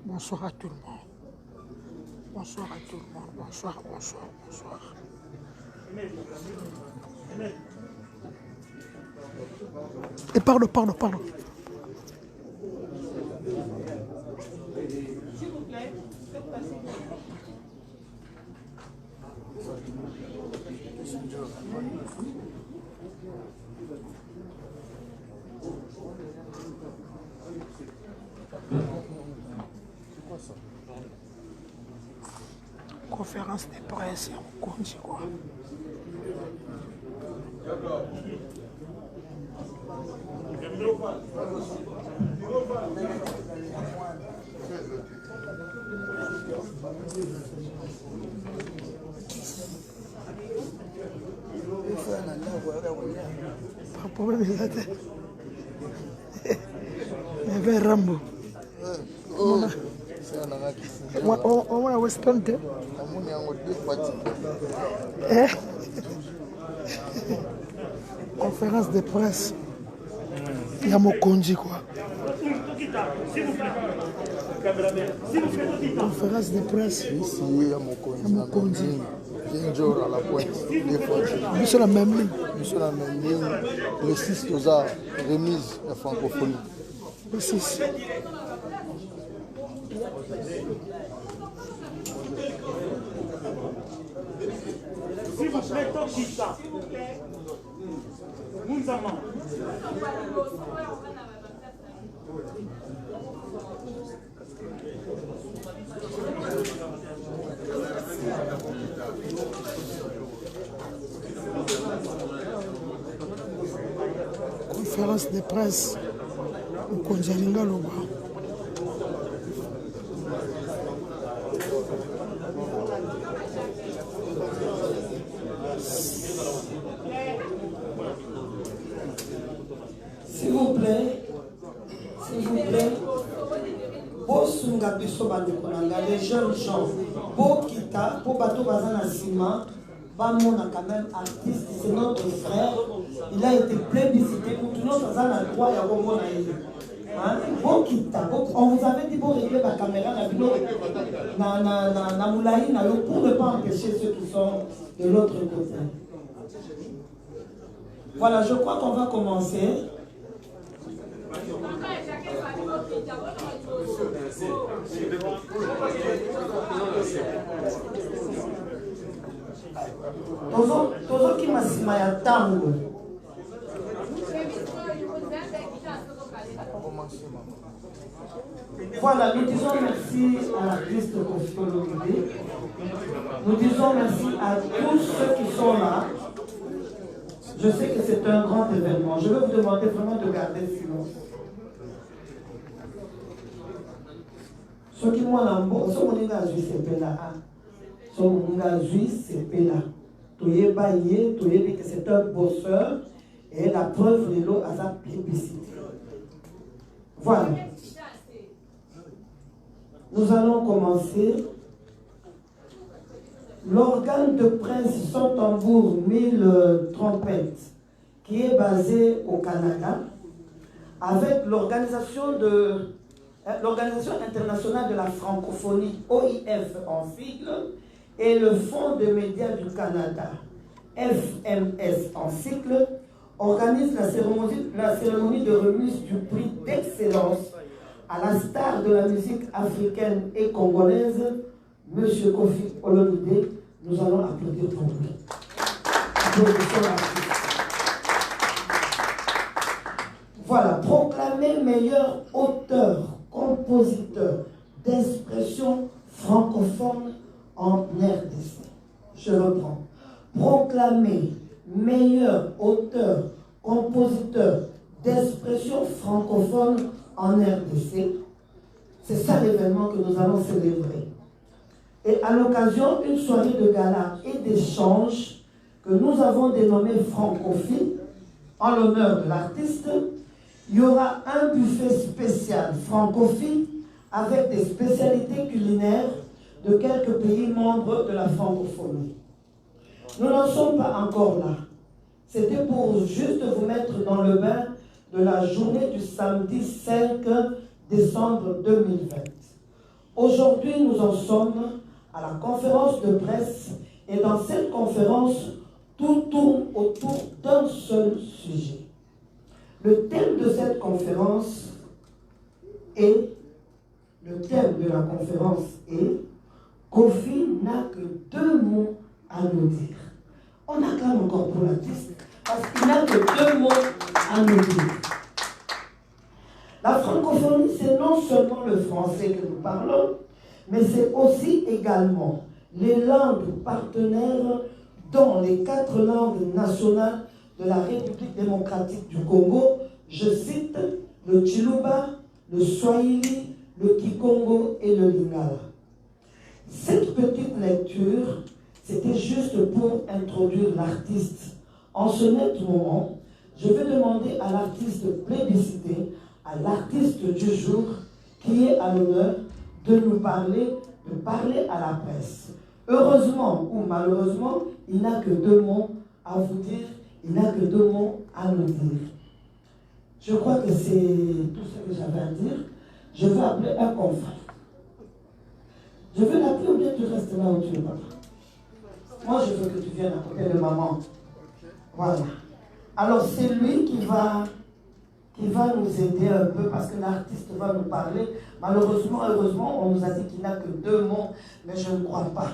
Bonsoir à tout le monde. Bonsoir à tout le monde. Bonsoir, bonsoir, bonsoir. Et pardon. S'il vous plaît, faites passer. Conférence de presse, on compte quoi. Pas de problème, il y avait Rambo. On va à Weston. Conférence de presse. Il y a mon conduit quoi. Conférence de presse. Ici, il y a mon conduit. À la pointe. Nous sommes la même ligne. Nous sommes la même ligne. Le 6 Tosa, remise de francophonie. Le 6. S'il vous plaît, Tokita. Mounzama. Conférence de presse au Konjalinga Loba. S'il vous plaît, Bosunga biso bandekonanga, les jeunes gens, Bokita, po bato bazana sima, Bamona quand même artiste, c'est notre frère, il a été plébiscité, pour tout le monde, ça a droit à Bomona. Bokita, on vous avait dit pour régler la caméra, na moulaï, pour ne pas empêcher ceux qui sont de l'autre côté. Voilà, je crois qu'on va commencer. Tozo qui m'a sima ya tango. Voilà, nous disons merci à l'artiste Kofitologide. Nous disons merci à tous ceux qui sont là. Je sais que c'est un grand événement. Je vais vous demander vraiment de garder silence. Ceux qui m'ont l'ambo, ceux qui m'ont joué, c'est là. Ceux qui m'ont joué, c'est là. Toye baillé, toye dit que c'est un bosseur et la preuve de l'eau à sa publicité. Voilà. Nous allons commencer. L'organe de presse sans tambour, 1000 trompettes, qui est basé au Canada, avec l'Organisation internationale de la francophonie, OIF en sigle, et le Fonds de médias du Canada, FMS en sigle, organise la cérémonie de remise du prix d'excellence à la star de la musique africaine et congolaise, M. Kofi Olomide. Nous allons applaudir pour lui. Voilà, proclamé meilleur auteur, compositeur d'expression francophone en RDC. Je reprends. Proclamé meilleur auteur, compositeur d'expression francophone en RDC. C'est ça l'événement que nous allons célébrer. Et à l'occasion, une soirée de gala et d'échange que nous avons dénommée Francophilie, en l'honneur de l'artiste, il y aura un buffet spécial Francophilie avec des spécialités culinaires de quelques pays membres de la francophonie. Nous n'en sommes pas encore là. C'était pour juste vous mettre dans le bain de la journée du samedi 5 décembre 2020. Aujourd'hui, nous en sommes à la conférence de presse et dans cette conférence, tout tourne autour d'un seul sujet. Le thème de cette conférence est, le thème de la conférence est Kofi n'a que 2 mots à nous dire. On acclame encore pour l'artiste parce qu'il n'a que 2 mots à nous dire. La francophonie, c'est non seulement le français que nous parlons, mais c'est aussi également les langues partenaires dont les 4 langues nationales de la République démocratique du Congo, je cite le Chiluba, le Swahili, le Kikongo et le Lingala. Cette petite lecture, c'était juste pour introduire l'artiste. En ce net moment, je vais demander à l'artiste plébiscité, à l'artiste du jour, qui est à l'honneur de nous parler, de parler à la presse. Heureusement ou malheureusement, il n'a que 2 mots à vous dire, il n'a que 2 mots à nous dire. Je crois que c'est tout ce que j'avais à dire. Je vais appeler un confrère. Je veux l'appeler ou bien tu restes là où tu es, papa? Moi, je veux que tu viennes à côté de maman. Voilà. Alors, c'est lui qui va nous aider un peu parce que l'artiste va nous parler. Malheureusement, heureusement, on nous a dit qu'il n'a que 2 mots, mais je ne crois pas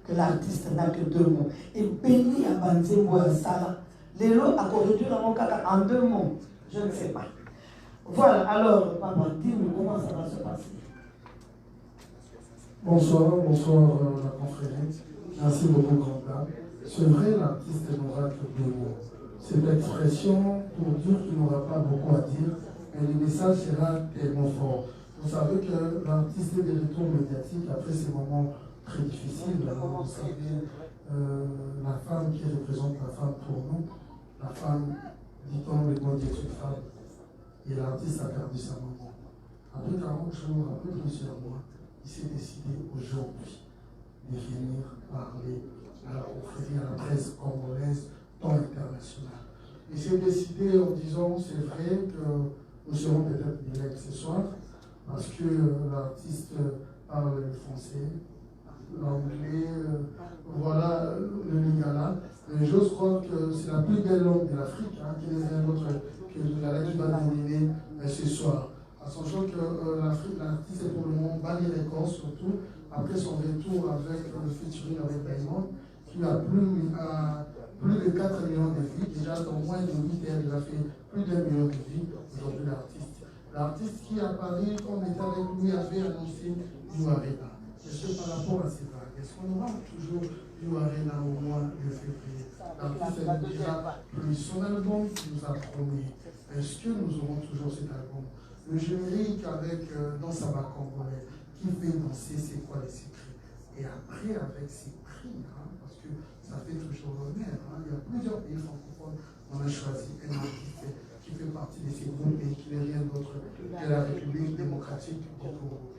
que l'artiste n'a que 2 mots. Et béni à Banzembo Sala, les lots à corriger en 2 mots. Je ne sais pas. Voilà, alors, papa, dis-nous comment ça va se passer. Bonsoir la conférence. Merci beaucoup, grand dame. C'est vrai, l'artiste n'aura que 2 mots. Cette expression, pour dire qu'il n'aura pas beaucoup à dire, mais le message sera tellement fort. Vous savez que l'artiste est de retour médiatique après ces moments très difficiles. Vous savez, la femme qui représente la femme pour nous, la femme, dit-on, le bon Dieu est une femme. Et l'artiste a perdu sa maman. Après 40 jours, après plusieurs mois, il s'est décidé aujourd'hui de venir parler à la confrérie, à la presse congolaise, tant internationale. Il s'est décidé en disant, c'est vrai que nous serons peut-être bilingues ce soir, parce que l'artiste parle le français, l'anglais, voilà, le lingala. Mais j'ose croire que c'est la plus belle langue de l'Afrique, hein, qui n'est rien d'autre que le lingala qui va dominer ce soir. En sachant que l'artiste est pour le moment Bali Records, surtout après son retour avec le featuring avec Diamond, qui a plus de 4 millions de vues. Déjà dans moins de 8 heures, il a fait plus d'1 million de vues aujourd'hui, l'artiste. L'artiste qui à Paris, quand on était avec lui, avait annoncé New Arena. Est-ce que par rapport à ces vagues, est-ce qu'on aura toujours New Arena au mois de février? L'artiste a déjà pris son album qui nous a promis. Est-ce que nous aurons toujours cet album? Le générique avec dans Saba congolais qui fait danser c'est quoi les secrets? Et après avec ses prix, hein, parce que ça fait toujours l'honneur. Hein. Il y a plusieurs pays francophones, on a choisi un artiste qui fait partie de ces groupes et qui n'est rien d'autre que la République démocratique du Congo.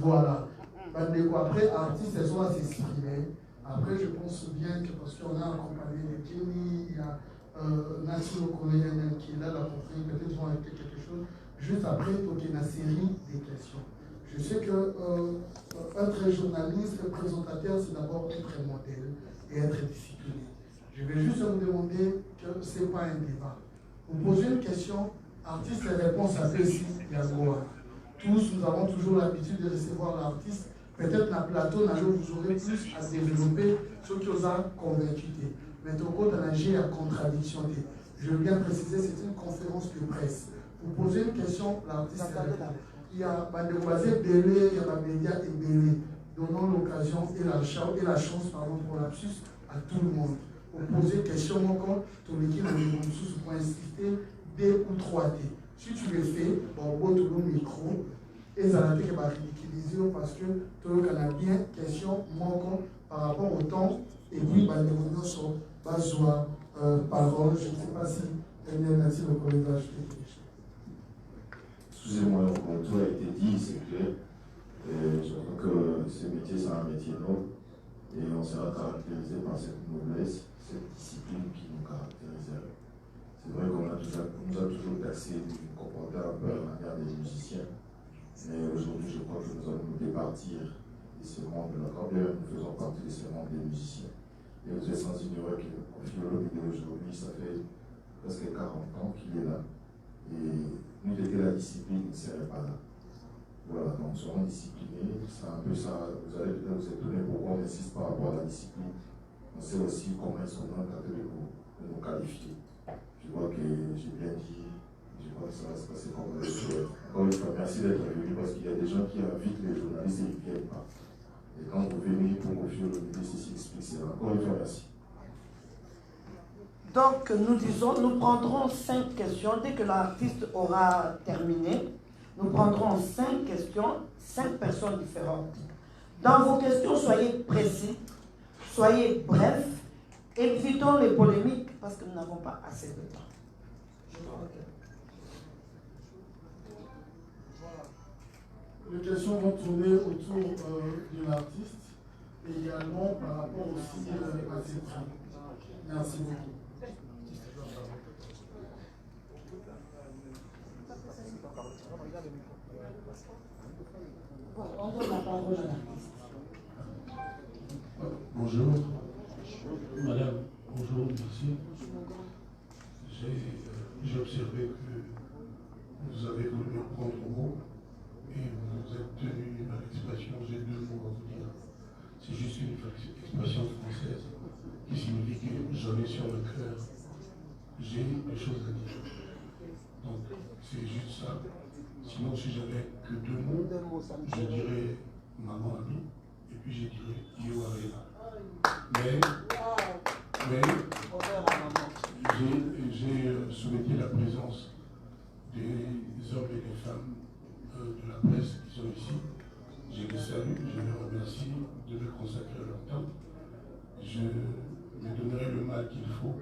Voilà. Après, artistes, elles sont à s'exprimer. Après, je pense bien que parce qu'on a accompagné les Kenny, il y a Nassilo Koléen qui est là, la confrérie, peut-être vont ajouter quelque chose. Juste après, il y a une série de questions. Je sais qu'être journaliste, présentateur, c'est d'abord être un modèle et être discipliné. Je vais juste vous demander que ce n'est pas un débat. Vous posez une question, artiste, les réponses à celle-ci, il y a droit. Tous, nous avons toujours l'habitude de recevoir l'artiste. Peut-être la plateau, vous aurez plus à développer ce qui vous a convaincu. Mais au cours de la G, il y a contradiction. Je veux bien préciser, c'est une conférence de presse. Vous posez une question, l'artiste répond. Il y a Bandeboisé Bélé, il y a Média et Bélé. Donnons l'occasion et la chance pour lapsus à tout le monde. Vous posez une question encore, ton équipe de sous pour insister D ou 3D. Si tu le fais, on va tout le micro et ça va être ridiculisé parce que tu as bien question manquant par rapport au temps et puis Bandeboisé sont besoin parole. Je ne sais pas si merci le collègue va ajouter quelque chose. Excusez-moi, mon tour a été dit, c'est clair. Je crois que ce métier, c'est un métier noble et on sera caractérisé par cette noblesse, cette discipline qui nous caractérise. C'est vrai qu'on nous a toujours taxé de nous comporter un peu à la manière des musiciens, mais aujourd'hui, je crois que nous allons nous départir de ces membres-là, quand bien nous faisons partie de ces membres des musiciens. Et vous êtes sans ignorer que Koffi Olomide aujourd'hui, ça fait presque 40 ans qu'il est là. Et nous était la discipline, il ne serait pas là. Voilà, donc soyons disciplinés. C'est un peu ça. Vous allez peut-être vous étonner pourquoi on insiste par rapport à la discipline. On sait aussi comment ils sont dans le cadre de nous qualifier. Je vois que j'ai bien dit, je crois que ça va se passer comme on le souhaite. Encore une fois, merci d'être venu parce qu'il y a des gens qui invitent les journalistes et ils ne viennent pas. Et quand vous venez pour confier le ministre, c'est expliqué. Encore une fois, merci. Donc, nous disons, nous prendrons 5 questions. Dès que l'artiste aura terminé, nous prendrons 5 questions, 5 personnes différentes. Dans vos questions, soyez précis, soyez brefs, évitons les polémiques parce que nous n'avons pas assez de temps. Les questions vont tourner autour de l'artiste et également par rapport aussi à ses prix. Merci beaucoup. On donne la parole à l'artiste. Bonjour. Madame, bonjour, merci. J'ai observé que vous avez voulu prendre mot et vous êtes tenu à l'expression, j'ai 2 mots à vous dire. C'est juste une expression française qui signifie que j'en ai sur le cœur. J'ai des choses à dire. Donc, c'est juste ça. Sinon, si j'avais que 2 mots, je dirais maman amie et puis je dirais Yo Arena. Mais j'ai souhaité la présence des hommes et des femmes de la presse qui sont ici. Je les salue, je les remercie de me consacrer leur temps. Je me donnerai le mal qu'il faut,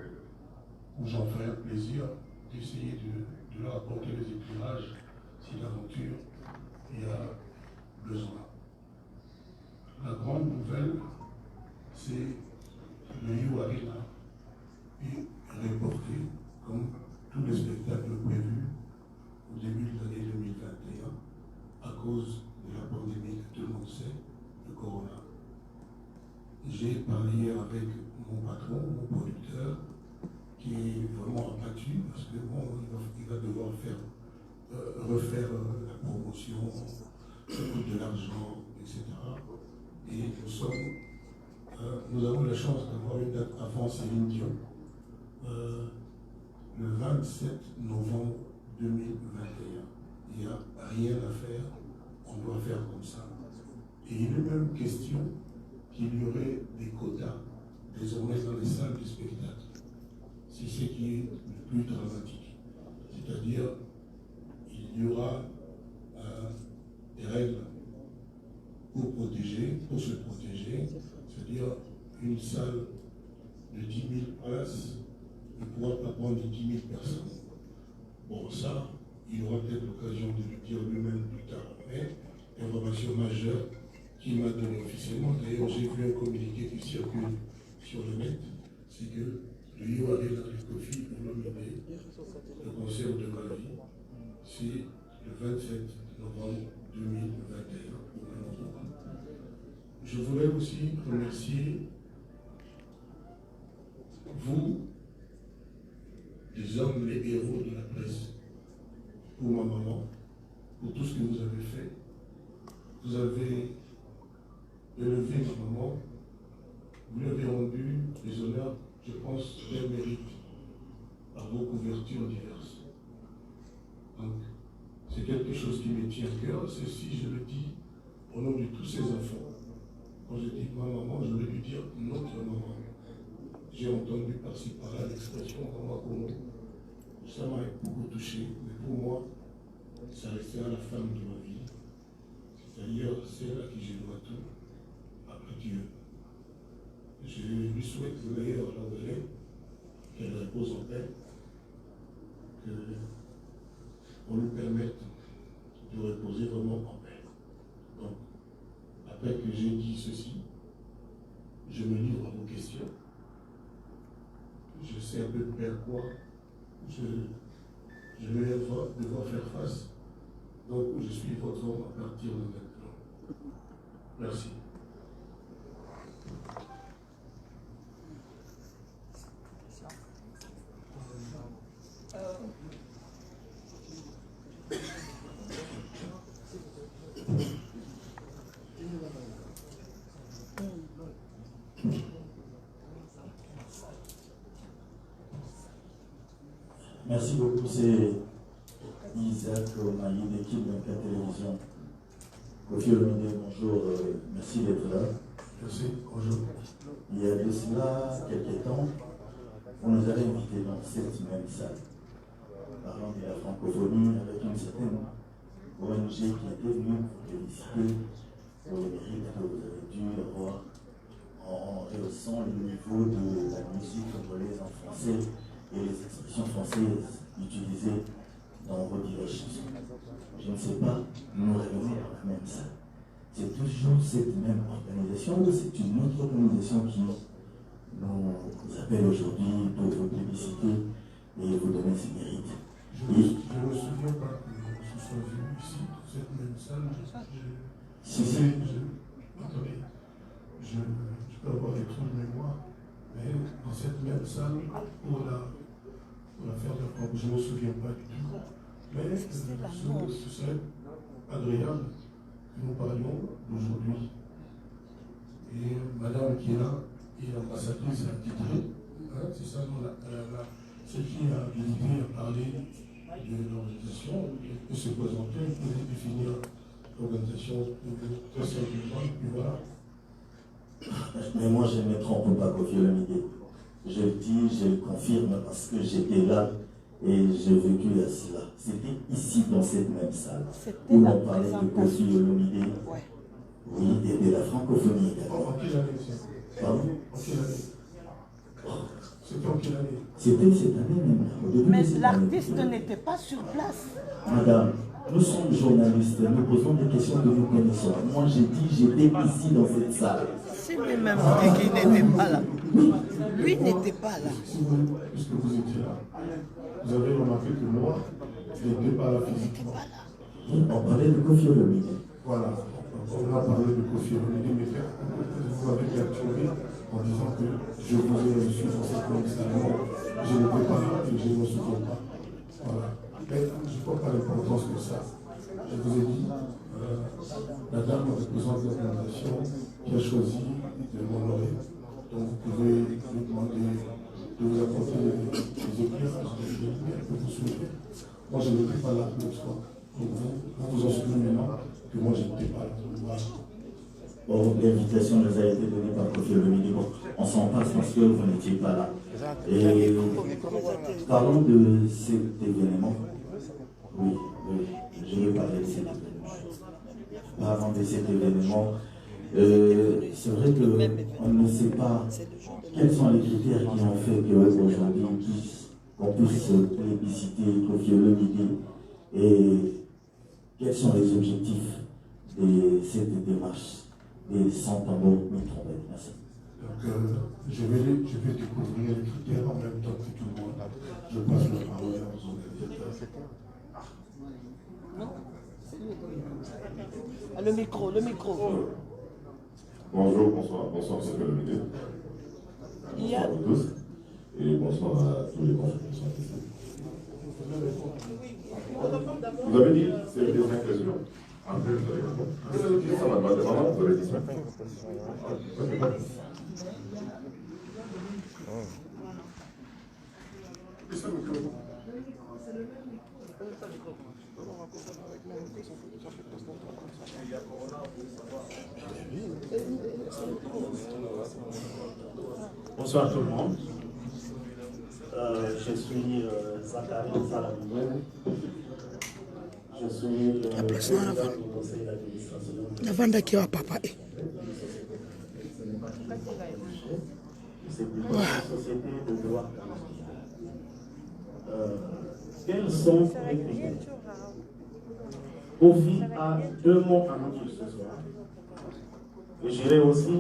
ou j'en ferai un plaisir d'essayer de leur apporter les éclairages si d'aventure il y a besoin. La grande nouvelle, c'est le Yo Arena est reporté comme tous les spectacles prévus au début de l'année 2021 à cause de la pandémie que tout le monde sait, le corona. J'ai parlé hier avec mon patron, mon producteur, qui est vraiment abattu parce que bon, il va devoir refaire la promotion, ça coûte de l'argent, etc. Et nous avons la chance d'avoir une date avant Céline Dion, le 27 novembre 2021. Il n'y a rien à faire, on doit faire comme ça. Et il est même question qu'il y aurait des quotas désormais dans les salles de spectacle. C'est ce qui est le plus dramatique. C'est-à-dire, il y aura des règles pour se protéger, c'est-à-dire une salle de 10 000 places ne pourra pas prendre 10 000 personnes. Bon, ça, il aura peut-être l'occasion de le dire lui-même plus tard. Mais information majeure qu'il m'a donnée officiellement, d'ailleurs j'ai vu un communiqué qui circule sur le net, c'est que le Yo Arena de Koffi Olomide, le concert de ma vie, c'est le 27 novembre 2021. Je voudrais aussi remercier vous, les hommes, les héros de la presse, pour ma maman, pour tout ce que vous avez fait. Vous avez élevé ma maman, vous lui avez rendu les honneurs, je pense, qu'elle mérite par vos couvertures diverses. Donc, c'est quelque chose qui me tient à cœur. C'est si je le dis au nom de tous ces enfants. Quand je dis ma maman, j'aurais dû dire notre maman. J'ai entendu par-ci par-là l'expression maman Kono. Ça m'a beaucoup touché, mais pour moi, ça restera la femme de ma vie. C'est-à-dire celle à qui je dois tout, après Dieu. Je lui souhaite le meilleur à l'envolée, qu'elle repose en paix, qu'on lui permette de reposer vraiment en paix. Donc, après que j'ai dit ceci, je me livre à vos questions. Je sais à peu près à quoi je vais devoir faire face Donc, je suis votre homme à partir de maintenant. Merci. Merci beaucoup, c'est Isaac Omayi, l'équipe de la télévision. Kofi Olomide, bonjour, merci d'être là. Merci, bonjour. Il y a de cela quelques temps, vous nous avez invités dans cette même salle, parlant de la francophonie avec une certaine ONG qui était venue vous féliciter pour le mérite que vous avez dû avoir en rehaussant le niveau de la musique congolaise en français et les expressions françaises utilisées dans vos diverses chansons. Je ne sais pas, nous revenons dans la même salle. C'est toujours cette même organisation ou c'est une autre organisation qui nous appelle aujourd'hui pour vous publiciter et vous donner ses mérites? Je ne me souviens pas que je sois venu ici, dans cette même salle. Attendez, je peux avoir des trous de mémoire, mais dans cette même salle, pour l'affaire de la Franco, je ne me souviens pas du tout. Mais ce serait agréable que nous parlions d'aujourd'hui. Et Madame qui est là, et l'ambassadrice attitrée, c'est ça, celle qui a habilité à parler de l'organisation, peut se présenter, peut définir l'organisation très simplement, et puis voilà. Mais moi je ne me trompe pas, Kofi Olomide. Je le dis, je le confirme parce que j'étais là et j'ai vécu à cela. C'était ici dans cette même salle où l'on parlait de Kofi Olomide, oui, et de la francophonie également. En quelle année c'est? Pardon? En quelle année? C'était en quelle année? C'était cette année même. Au début Mais de cette l'artiste année. n'était pas sur place. Madame, nous sommes journalistes, nous posons des questions que nous connaissons. Moi j'ai dit, j'étais ici dans cette salle. Si lui-même dit qu'il n'était pas là. Lui n'était pas là. Si vous, puisque vous étiez là, vous avez remarqué que moi, je n'étais pas là physiquement. On parlait de Kofi Olomide. Voilà, on a parlé de Kofi Olomide, mais vous avez perturbé en disant que je vous ai reçu dans cette manifestation. Je n'étais pas là et je ne me souviens pas. Voilà. Mais je ne vois pas l'importance de ça. Je vous ai dit, la dame représente l'organisation qui a choisi de m'honorer. Donc vous pouvez lui demander de vous apporter des éclairages, des lumières que vous souhaitez. Moi je n'étais pas là le soir. Donc vous en souvenez maintenant que moi je n'étais pas là. Voilà. Bon, l'invitation nous a été donnée par Kofi Olomide. Bon, on s'en passe parce que vous n'étiez pas là. Et parlons de cet événement. Oui, je vais parler de cet événement. Parlons de cet événement. C'est vrai qu'on ne sait pas quels sont les critères qui ont fait qu'aujourd'hui on puisse plébisciter Kofi Olomide et quels sont les objectifs de cette démarche des 100 tambours ni trompettes. Merci. Donc je vais découvrir les critères en même temps que tout le monde. Je passe la parole aux organisateurs. Le micro. Bonjour, bonsoir, c'est Olomide. Bonsoir à tous et bonsoir à tous les confrères qui sont ici. Vous avez dit c'est le deuxième président. Après, vous avez compris. Ça m'a demandé vraiment, vous avez dit ça. Bonsoir tout le monde. Je suis Zachary Salamoué. Je suis le président du conseil d'administration. C'est une société de droit. Quels sont les critères? Kofi a 2 mots à nous dire ce soir. Et j'irai aussi